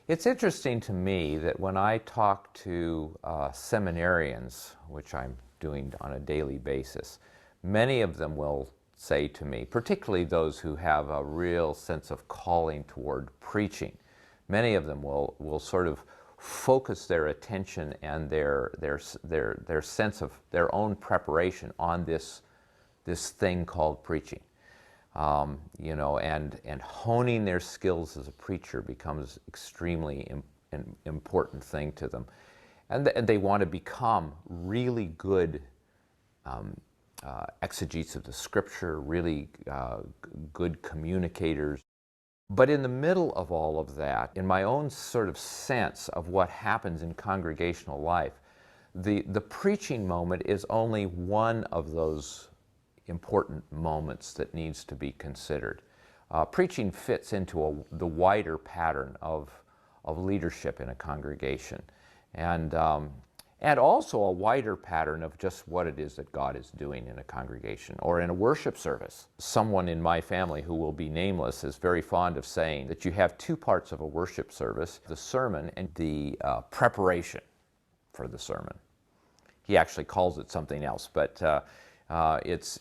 It's interesting to me that when I talk to seminarians, which I'm doing on a daily basis, many of them will say to me, particularly those who have a real sense of calling toward preaching, many of them will sort of focus their attention and their sense of their own preparation on this thing called preaching. You know, and honing their skills as a preacher becomes extremely important thing to them. And they want to become really good exegetes of the scripture, really good communicators. But in the middle of all of that, in my own sort of sense of what happens in congregational life, the preaching moment is only one of those important moments that needs to be considered. Preaching fits into the wider pattern of leadership in a congregation, and also a wider pattern of just what it is that God is doing in a congregation or in a worship service. Someone in my family who will be nameless is very fond of saying that you have two parts of a worship service: the sermon and the preparation for the sermon. He actually calls it something else, but it's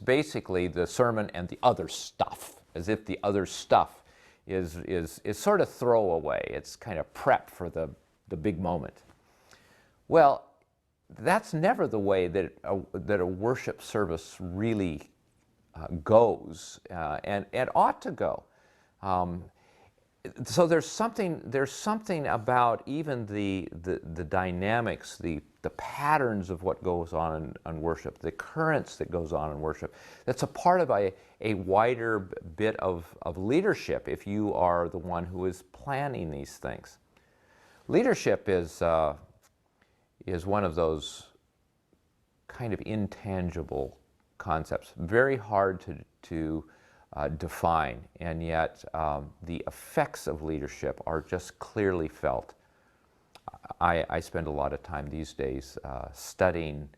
basically the sermon and the other stuff, as if the other stuff is sort of throwaway. It's kind of prep for the big moment. Well, that's never the way that a worship service really goes, and ought to go. So there's something about even the dynamics, the patterns of what goes on in worship, the currents that goes on in worship, that's a part of a wider bit of leadership if you are the one who is planning these things. Leadership is one of those kind of intangible concepts, very hard to define, and yet the effects of leadership are just clearly felt. I spend a lot of time these days studying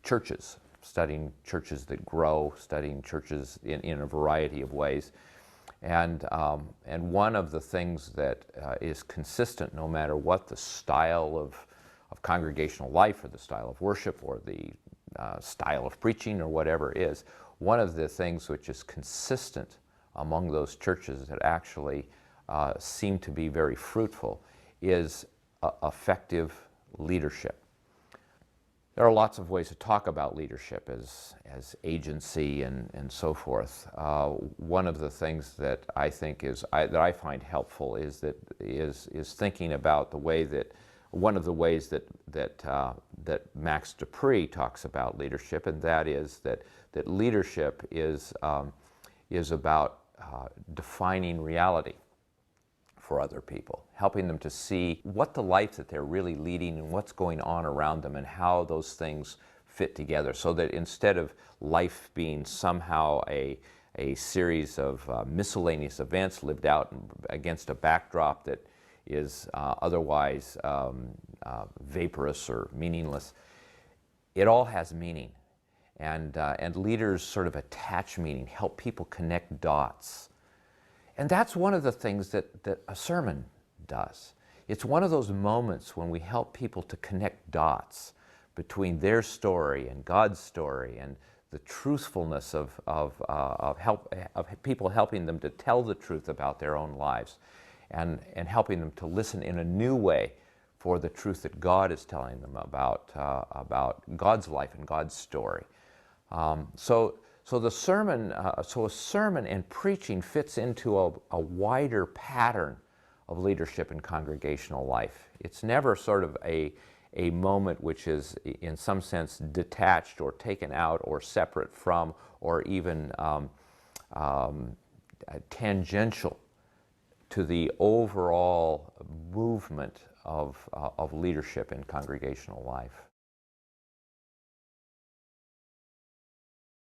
churches that grow, studying churches in a variety of ways. And one of the things that is consistent no matter what the style of congregational life or the style of worship or the style of preaching or whatever it is, one of the things which is consistent among those churches that actually seem to be very fruitful is effective leadership. There are lots of ways to talk about leadership as agency and so forth. One of the things that I think that I find helpful is thinking about the way that one of the ways that Max Dupree talks about leadership, and that is that leadership is about defining reality for other people, helping them to see what the life that they're really leading and what's going on around them and how those things fit together, so that instead of life being somehow a series of miscellaneous events lived out against a backdrop that is otherwise vaporous or meaningless, it all has meaning. And leaders sort of attach meaning, help people connect dots. And that's one of the things that a sermon does. It's one of those moments when we help people to connect dots between their story and God's story, and the truthfulness of people, helping them to tell the truth about their own lives, and helping them to listen in a new way for the truth that God is telling them about God's life and God's story. So a sermon and preaching fits into a wider pattern of leadership in congregational life. It's never sort of a moment which is in some sense detached or taken out or separate from or even tangential to the overall movement of leadership in congregational life.